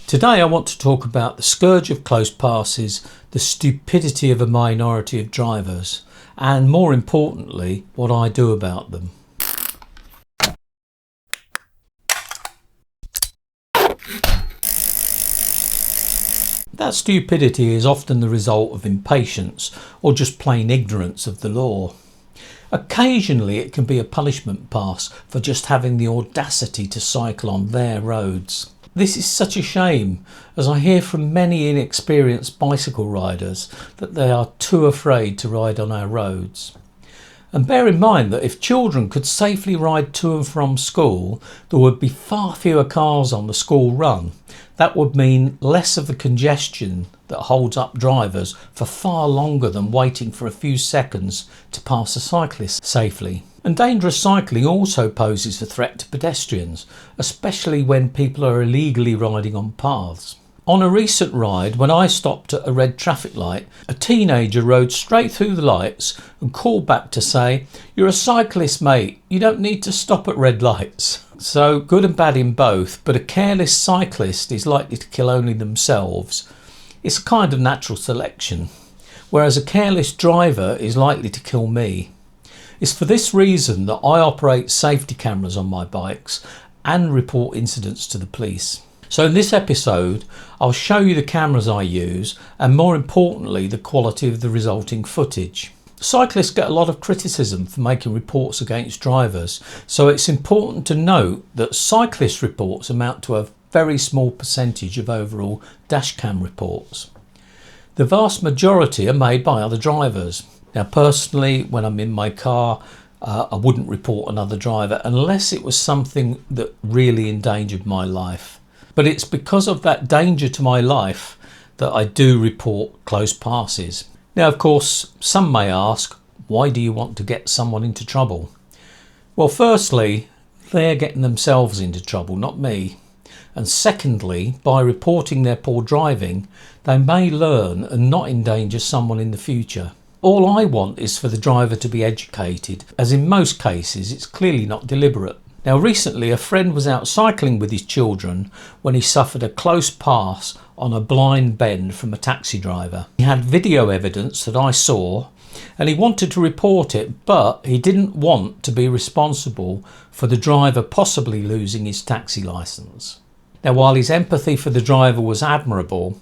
Today I want to talk about the scourge of close passes, the stupidity of a minority of drivers, and more importantly, what I do about them. That stupidity is often the result of impatience or just plain ignorance of the law. Occasionally it can be a punishment pass for just having the audacity to cycle on their roads. This is such a shame, as I hear from many inexperienced bicycle riders that they are too afraid to ride on our roads. And bear in mind that if children could safely ride to and from school, there would be far fewer cars on the school run. That would mean less of the congestion that holds up drivers for far longer than waiting for a few seconds to pass a cyclist safely. And dangerous cycling also poses a threat to pedestrians, especially when people are illegally riding on paths. On a recent ride, when I stopped at a red traffic light, a teenager rode straight through the lights and called back to say, "You're a cyclist, mate, you don't need to stop at red lights." So good and bad in both, but a careless cyclist is likely to kill only themselves. It's a kind of natural selection, whereas a careless driver is likely to kill me. It's for this reason that I operate safety cameras on my bikes and report incidents to the police. So in this episode, I'll show you the cameras I use and, more importantly, the quality of the resulting footage. Cyclists get a lot of criticism for making reports against drivers, so it's important to note that cyclist reports amount to a very small percentage of overall dashcam reports. The vast majority are made by other drivers. Now personally, when I'm in my car, I wouldn't report another driver unless it was something that really endangered my life. But it's because of that danger to my life that I do report close passes. Now, of course, some may ask, why do you want to get someone into trouble? Well, firstly, they're getting themselves into trouble, not me. And secondly, by reporting their poor driving, they may learn and not endanger someone in the future. All I want is for the driver to be educated, as in most cases it's clearly not deliberate. Now recently a friend was out cycling with his children when he suffered a close pass on a blind bend from a taxi driver. He had video evidence that I saw and he wanted to report it, but he didn't want to be responsible for the driver possibly losing his taxi licence. Now while his empathy for the driver was admirable,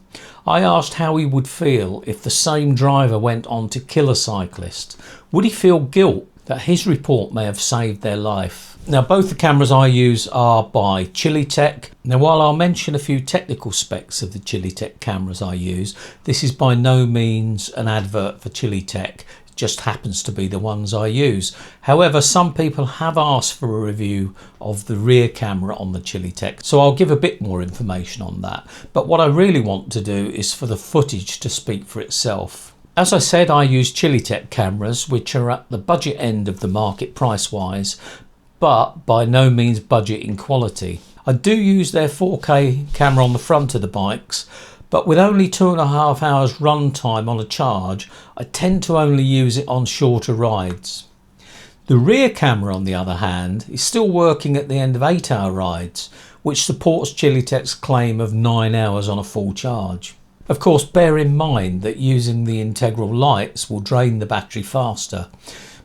I asked how he would feel if the same driver went on to kill a cyclist. Would he feel guilt that his report may have saved their life? Now both the cameras I use are by Chilli Tech. Now while I'll mention a few technical specs of the Chilli Tech cameras I use, this is by no means an advert for Chilli Tech. It just happens to be the ones I use. However, some people have asked for a review of the rear camera on the Chilli Tech, so I'll give a bit more information on that. But what I really want to do is for the footage to speak for itself. As I said, I use Chilli Tech cameras, which are at the budget end of the market price wise, but by no means budget in quality. I do use their 4K camera on the front of the bikes, but with only 2.5 hours run time on a charge, I tend to only use it on shorter rides. The rear camera, on the other hand, is still working at the end of 8-hour rides, which supports Chilli Tech's claim of 9 hours on a full charge. Of course, bear in mind that using the integral lights will drain the battery faster,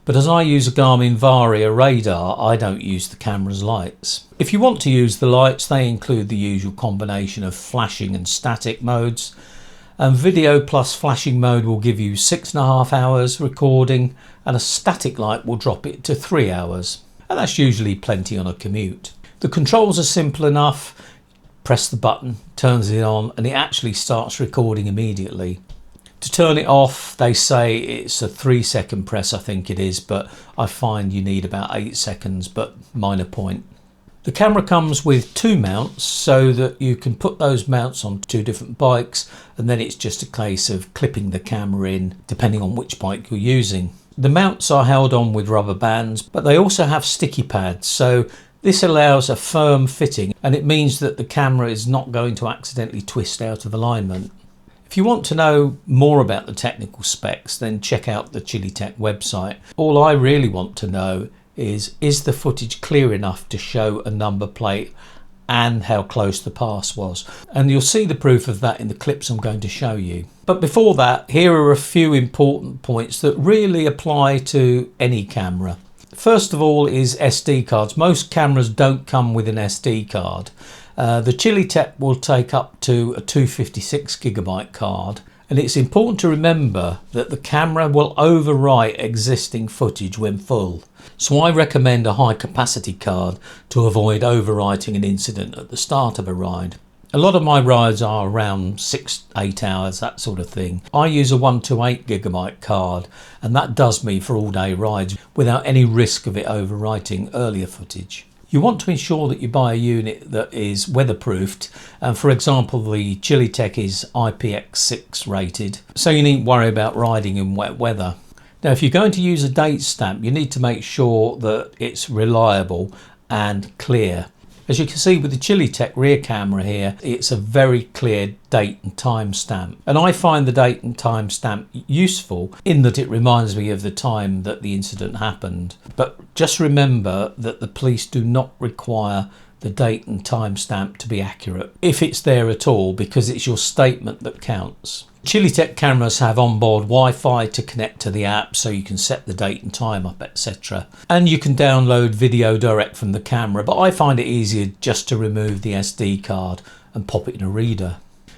but as I use a Garmin Varia radar, I don't use the camera's lights. If you want to use the lights, they include the usual combination of flashing and static modes, and video plus flashing mode will give you 6.5 hours recording, and a static light will drop it to 3 hours, and that's usually plenty on a commute. The controls are simple enough. Press the button, turns it on, and it actually starts recording immediately. To turn it off, they say it's a 3-second press, I think it is, but I find you need about 8 seconds, but minor point. The camera comes with 2 mounts so that you can put those mounts on 2 different bikes, and then it's just a case of clipping the camera in depending on which bike you're using. The mounts are held on with rubber bands, but they also have sticky pads, so this allows a firm fitting, and it means that the camera is not going to accidentally twist out of alignment. If you want to know more about the technical specs, then check out the Chilli Tech website. All I really want to know is the footage clear enough to show a number plate and how close the pass was. And you'll see the proof of that in the clips I'm going to show you. But before that, here are a few important points that really apply to any camera. First of all is SD cards. Most cameras don't come with an SD card. The Chilli Tech will take up to a 256GB card. And it's important to remember that the camera will overwrite existing footage when full. So I recommend a high capacity card to avoid overwriting an incident at the start of a ride. A lot of my rides are around 6-8 hours, that sort of thing. I use a 128GB card, and that does me for all day rides without any risk of it overwriting earlier footage. You want to ensure that you buy a unit that is weatherproofed, and for example the Chilli Tech is IPX6 rated, so you needn't worry about riding in wet weather. Now if you're going to use a date stamp, you need to make sure that it's reliable and clear. As you can see with the Chilli Tech rear camera here, it's a very clear date and time stamp. And I find the date and time stamp useful in that it reminds me of the time that the incident happened. But just remember that the police do not require the date and time stamp to be accurate, if it's there at all, because it's your statement that counts. Chilli Tech cameras have onboard Wi-Fi to connect to the app, so you can set the date and time up, etc. And you can download video direct from the camera, but I find it easier just to remove the SD card and pop it in a reader.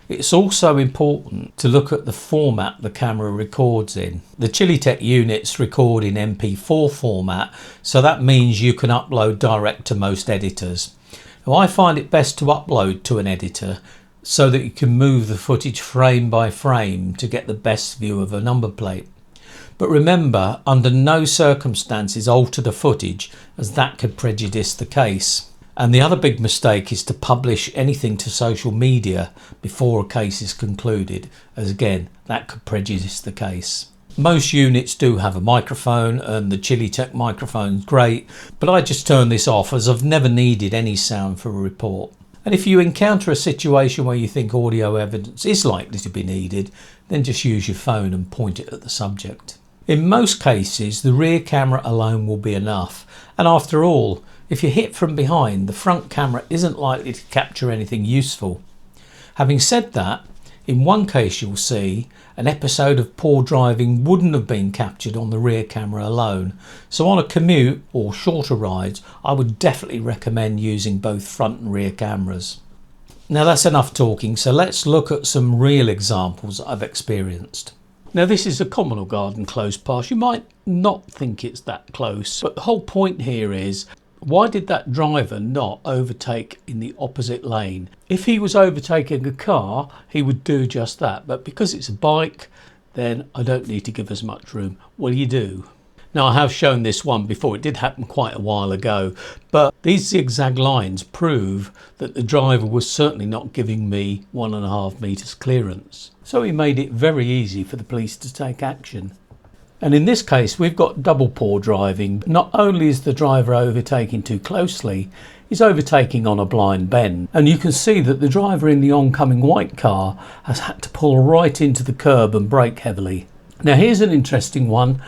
It's also important to look at the format the camera records in. The Chilli Tech units record in MP4 format, so that means you can upload direct to most editors. Now, I find it best to upload to an editor so that you can move the footage frame by frame to get the best view of a number plate. But remember, under no circumstances alter the footage, as that could prejudice the case. And the other big mistake is to publish anything to social media before a case is concluded, as again, that could prejudice the case. Most units do have a microphone, and the Chilli Tech microphone is great, but I just turn this off as I've never needed any sound for a report. And if you encounter a situation where you think audio evidence is likely to be needed, then just use your phone and point it at the subject. In most cases, the rear camera alone will be enough. And after all, if you're hit from behind, the front camera isn't likely to capture anything useful. Having said that, in one case you'll see an episode of poor driving wouldn't have been captured on the rear camera alone. So on a commute or shorter rides, I would definitely recommend using both front and rear cameras. Now that's enough talking, so let's look at some real examples I've experienced. Now this is a communal garden close pass. You might not think it's that close, but the whole point here is, why did that driver not overtake in the opposite lane? If he was overtaking a car, he would do just that. But because it's a bike, then I don't need to give as much room. Well, you do. Now, I have shown this one before. It did happen quite a while ago. But these zigzag lines prove that the driver was certainly not giving me 1.5 meters clearance. So he made it very easy for the police to take action. And in this case, we've got double poor driving. Not only is the driver overtaking too closely, he's overtaking on a blind bend. And you can see that the driver in the oncoming white car has had to pull right into the curb and brake heavily. Now here's an interesting one.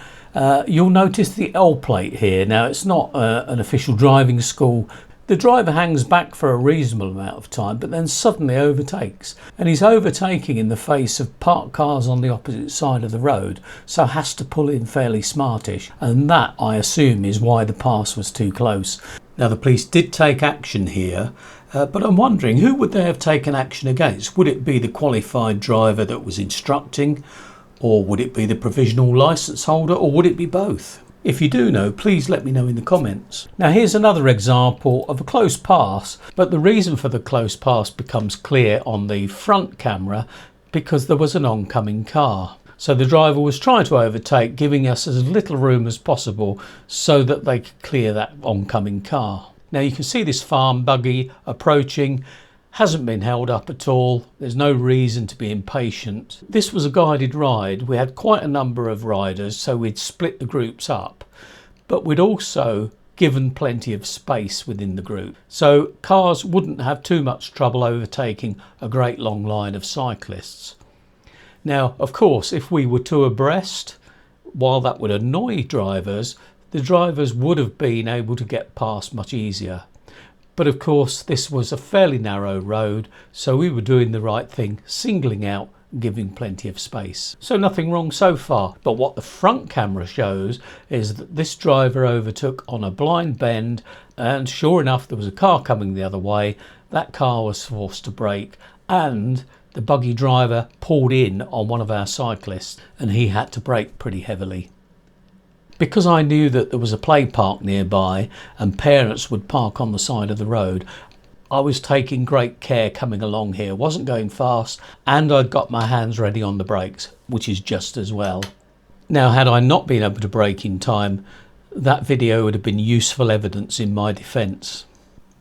You'll notice the L plate here. Now it's not an official driving school. The driver hangs back for a reasonable amount of time, but then suddenly overtakes. And he's overtaking in the face of parked cars on the opposite side of the road, so has to pull in fairly smartish. And that, I assume, is why the pass was too close. Now, the police did take action here, but I'm wondering, who would they have taken action against? Would it be the qualified driver that was instructing? Or would it be the provisional licence holder? Or would it be both? If you do know, please let me know in the comments. Now here's another example of a close pass, but the reason for the close pass becomes clear on the front camera because there was an oncoming car. So the driver was trying to overtake, giving us as little room as possible so that they could clear that oncoming car. Now you can see this farm buggy approaching. Hasn't been held up at all. There's no reason to be impatient. This was a guided ride. We had quite a number of riders, so we'd split the groups up, but we'd also given plenty of space within the group, so cars wouldn't have too much trouble overtaking a great long line of cyclists. Now, of course, if we were two abreast, while that would annoy drivers, the drivers would have been able to get past much easier. But of course this was a fairly narrow road, so we were doing the right thing, singling out and giving plenty of space. So nothing wrong so far. But what the front camera shows is that this driver overtook on a blind bend, and sure enough there was a car coming the other way. That car was forced to brake, and the buggy driver pulled in on one of our cyclists and he had to brake pretty heavily. Because I knew that there was a play park nearby and parents would park on the side of the road, I was taking great care coming along here, wasn't going fast, and I'd got my hands ready on the brakes, which is just as well. Now, had I not been able to brake in time, that video would have been useful evidence in my defence.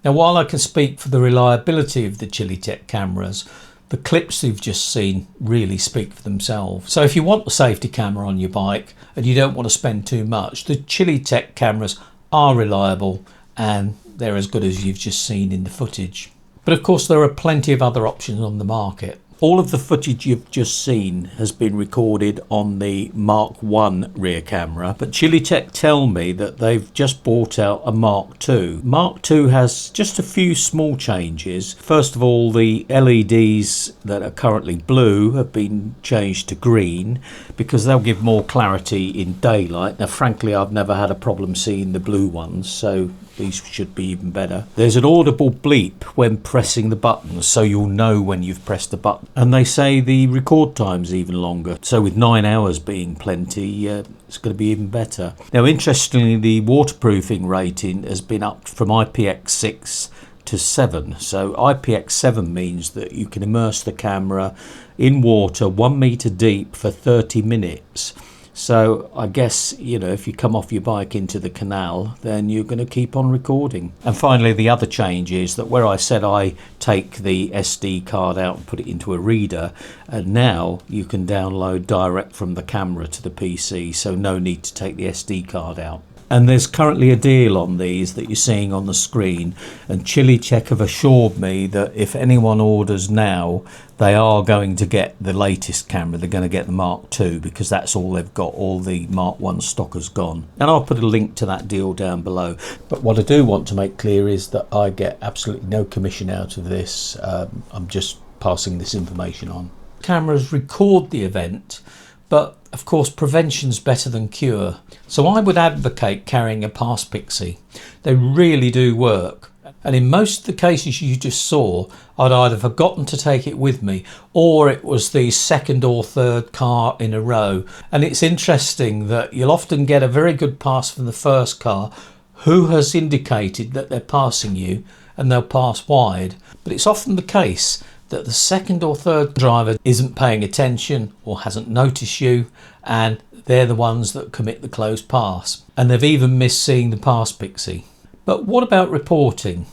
Now, while I can speak for the reliability of the Chilli Tech cameras, the clips you've just seen really speak for themselves. So if you want a safety camera on your bike and you don't want to spend too much, the Chilli Tech cameras are reliable and they're as good as you've just seen in the footage. But of course there are plenty of other options on the market. All of the footage you've just seen has been recorded on the Mark 1 rear camera, but Chilli Tech tell me that they've just brought out a Mark 2. Mark 2 has just a few small changes. First of all, the LEDs that are currently blue have been changed to green because they'll give more clarity in daylight. Now frankly, I've never had a problem seeing the blue ones, so these should be even better. There's an audible bleep when pressing the buttons, so you'll know when you've pressed the button. And they say the record time's even longer, so with 9 hours being plenty, it's going to be even better. Now interestingly, the waterproofing rating has been upped from IPX6 to 7. So IPX7 means that you can immerse the camera in water 1 metre deep for 30 minutes. So I guess, you know, if you come off your bike into the canal, then you're going to keep on recording. And finally, the other change is that where I said I take the SD card out and put it into a reader, and now you can download direct from the camera to the PC, so no need to take the SD card out. And there's currently a deal on these that you're seeing on the screen, and Chilli Tech have assured me that if anyone orders now, they are going to get the latest camera. They're going to get the Mark II because that's all they've got. All the Mark 1 stock has gone. And I'll put a link to that deal down below. But what I do want to make clear is that I get absolutely no commission out of this. I'm just passing this information on. Cameras record the event, but of course prevention's better than cure. So I would advocate carrying a pass pixie. They really do work. And in most of the cases you just saw, I'd either forgotten to take it with me, or it was the second or third car in a row. And it's interesting that you'll often get a very good pass from the first car who has indicated that they're passing you, and they'll pass wide. But it's often the case that the second or third driver isn't paying attention or hasn't noticed you, and they're the ones that commit the close pass. And they've even missed seeing the pass pixie. But what about reporting?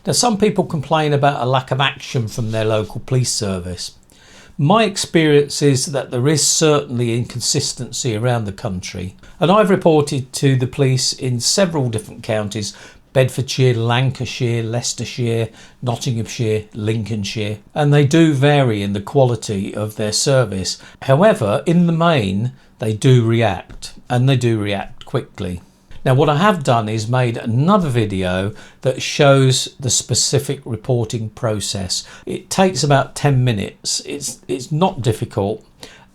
Now, some people complain about a lack of action from their local police service. My experience is that there is certainly inconsistency around the country, and I've reported to the police in several different counties: Bedfordshire, Lancashire, Leicestershire, Nottinghamshire, Lincolnshire, and they do vary in the quality of their service. However, in the main, they do react, and they do react quickly. Now, what I have done is made another video that shows the specific reporting process. It takes about 10 minutes. It's not difficult,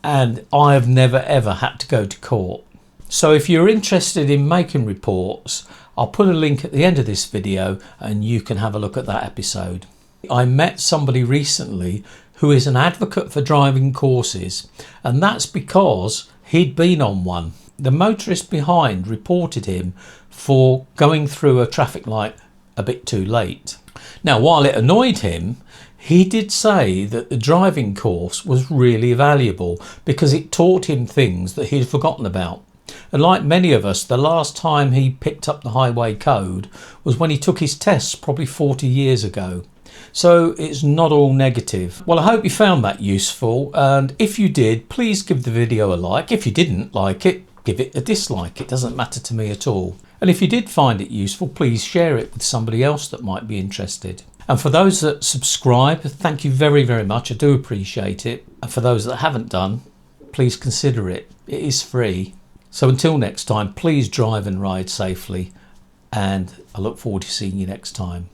and I have never ever had to go to court. So if you're interested in making reports, I'll put a link at the end of this video and you can have a look at that episode. I met somebody recently who is an advocate for driving courses, and that's because he'd been on one. The motorist behind reported him for going through a traffic light a bit too late. Now, while it annoyed him, he did say that the driving course was really valuable because it taught him things that he'd forgotten about. And like many of us, the last time he picked up the highway code was when he took his tests probably 40 years ago. So it's not all negative. Well, I hope you found that useful, and if you did, please give the video a like. If you didn't like it, give it a dislike. It doesn't matter to me at all. And if you did find it useful, please share it with somebody else that might be interested. And for those that subscribe, thank you very, very much. I do appreciate it. And for those that haven't done, please consider it. It is free. So until next time, please drive and ride safely, and I look forward to seeing you next time.